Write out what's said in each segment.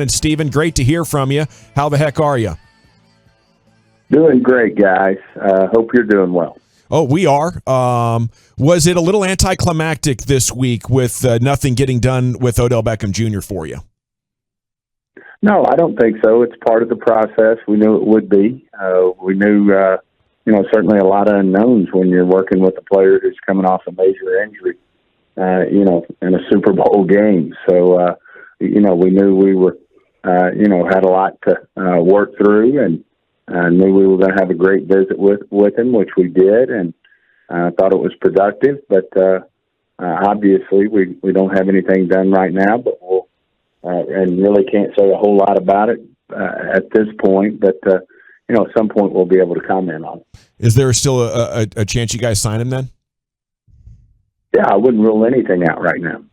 And Stephen, great to hear from you. How the heck are you? Doing great, guys. Hope you're doing well. Oh, we are. Was it a little anticlimactic this week with nothing getting done with Odell Beckham Jr. for you? No, I don't think so. It's part of the process. We knew it would be. We knew, certainly a lot of unknowns when you're working with a player who's coming off a major injury, in a Super Bowl game. So, we knew we were, had a lot to work through, and knew we were going to have a great visit with him, which we did, and thought it was productive. But obviously, we don't have anything done right now, but we'll and really can't say a whole lot about it at this point. But at some point we'll be able to comment on it. Is there still a chance you guys sign him then? Yeah, I wouldn't rule anything out right now.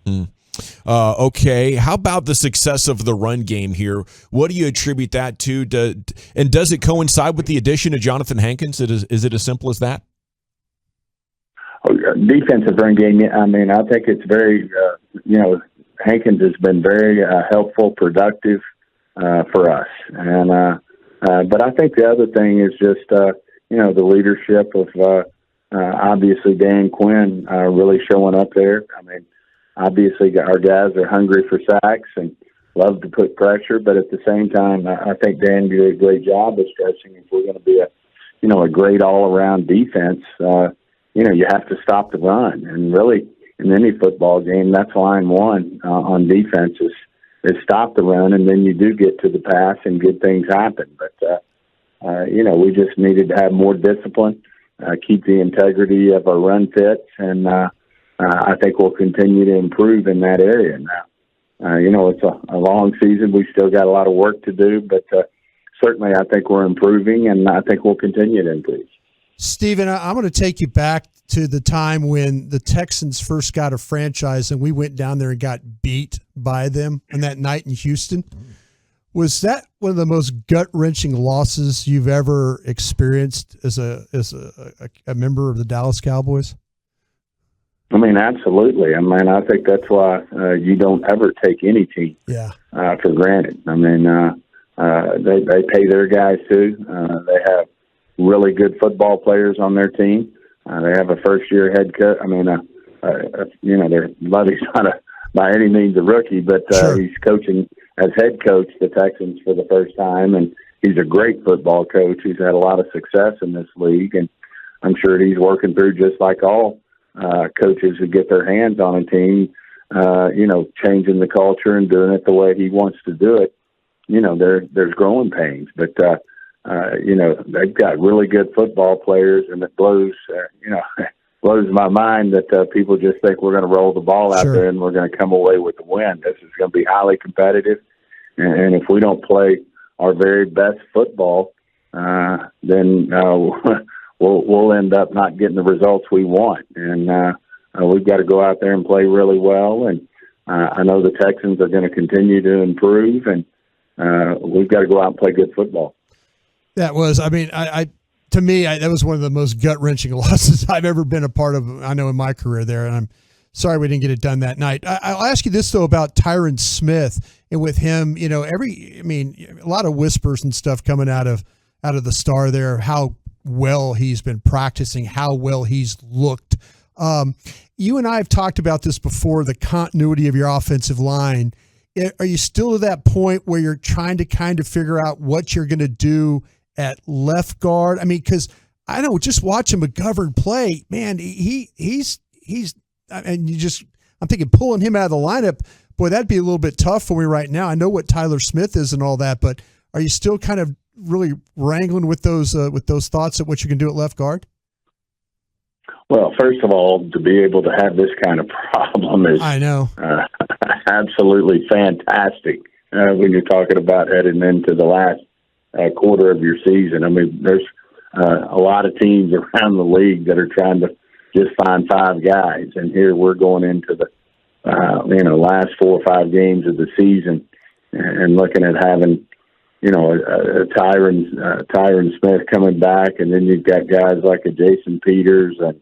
Okay. How about the success of the run game here? What do you attribute that to? And does it coincide with the addition of Jonathan Hankins? Is it as simple as that? Defensive run game, I mean, I think it's very, Hankins has been very helpful, productive for us. And but I think the other thing is just, the leadership of obviously Dan Quinn really showing up there. I mean, obviously, our guys are hungry for sacks and love to put pressure, but at the same time, I think Dan did a great job of stressing if we're going to be a great all-around defense, you have to stop the run. And really, in any football game, that's line one on defense is stop the run, and then you do get to the pass and good things happen. But, we just needed to have more discipline, keep the integrity of our run fits, and I think we'll continue to improve in that area now. It's a long season. We still got a lot of work to do, but certainly I think we're improving, and I think we'll continue to improve. Stephen, I'm going to take you back to the time when the Texans first got a franchise and we went down there and got beat by them on that night in Houston. Was that one of the most gut-wrenching losses you've ever experienced as a member of the Dallas Cowboys? I mean, absolutely. I mean, I think that's why you don't ever take any team for granted. I mean, they pay their guys too. They have really good football players on their team. They have a first-year head coach. I mean, their Lovey's not by any means a rookie, but Sure. He's coaching as head coach the Texans for the first time, and he's a great football coach. He's had a lot of success in this league, and I'm sure he's working through just like all coaches who get their hands on a team, changing the culture and doing it the way he wants to do it. There's growing pains, but they've got really good football players, and it blows my mind that people just think we're going to roll the ball out there and we're going to come away with the win. This is going to be highly competitive, and if we don't play our very best football, then we'll end up not getting the results we want. And we've got to go out there and play really well. And I know the Texans are going to continue to improve, and we've got to go out and play good football. That was, to me, that was one of the most gut-wrenching losses I've ever been a part of, I know, in my career there, and I'm sorry we didn't get it done that night. I'll ask you this, though, about Tyron Smith, and with him, a lot of whispers and stuff coming out of the Star there, how well he's been practicing, how well he's looked. You and I have talked about this before, the continuity of your offensive line. Are you still to that point where you're trying to kind of figure out what you're going to do at left guard? I mean, because I know just watching McGovern play, man, he's I'm thinking pulling him out of the lineup, boy, that'd be a little bit tough for me right now. I know what Tyler Smith is and all that, but are you still kind of really wrangling with those thoughts of what you can do at left guard? Well, first of all, to be able to have this kind of problem is, I know, absolutely fantastic when you're talking about heading into the last quarter of your season. I mean, there's a lot of teams around the league that are trying to just find five guys, and here we're going into the last 4 or 5 games of the season and looking at having Tyron Smith coming back, and then you've got guys like a Jason Peters and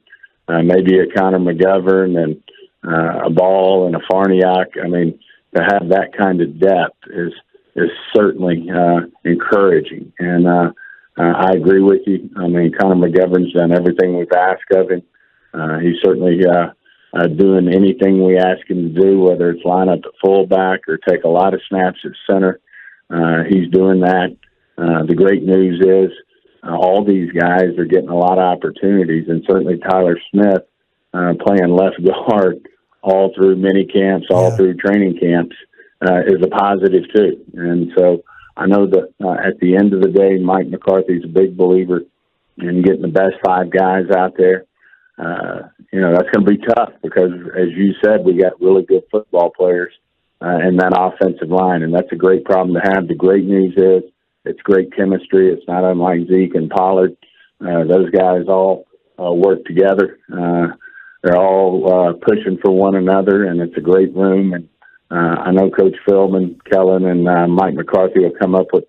maybe a Connor McGovern and a Ball and a Farniak. I mean, to have that kind of depth is is certainly encouraging. And I agree with you. I mean, Connor McGovern's done everything we've asked of him. He's certainly doing anything we ask him to do, whether it's line up at fullback or take a lot of snaps at center. He's doing that. The great news is all these guys are getting a lot of opportunities, and certainly Tyler Smith playing left guard all through mini camps, all through training camps is a positive too. And so I know that at the end of the day, Mike McCarthy's a big believer in getting the best 5 guys out there. That's going to be tough because, as you said, we got really good football players in that offensive line, and that's a great problem to have. The great news is it's great chemistry. It's not unlike Zeke and Pollard. Those guys all work together. They're all pushing for one another, and it's a great room. And I know Coach Philman, Kellen, and Mike McCarthy will come up with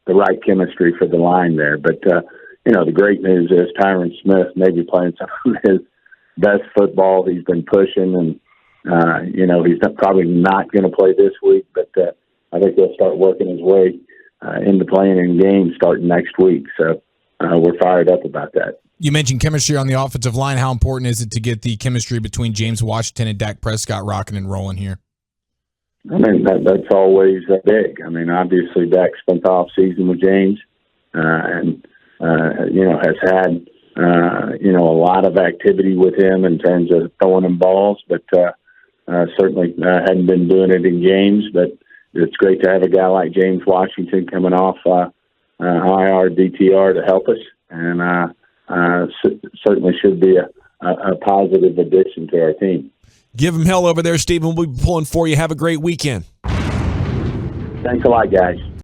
the right chemistry for the line there. But, the great news is Tyron Smith may be playing some of his best football. He's been pushing, and, he's probably not going to play this week, but I think he'll start working his way into playing in games starting next week. So we're fired up about that. You mentioned chemistry on the offensive line. How important is it to get the chemistry between James Washington and Dak Prescott rocking and rolling here? I mean, that's always big. I mean, obviously, Dak spent the offseason with James and has had, a lot of activity with him in terms of throwing him balls, but certainly hadn't been doing it in games. But it's great to have a guy like James Washington coming off IR, DTR to help us, and certainly should be a positive addition to our team. Give him hell over there, Stephen. We'll be pulling for you. Have a great weekend. Thanks a lot, guys.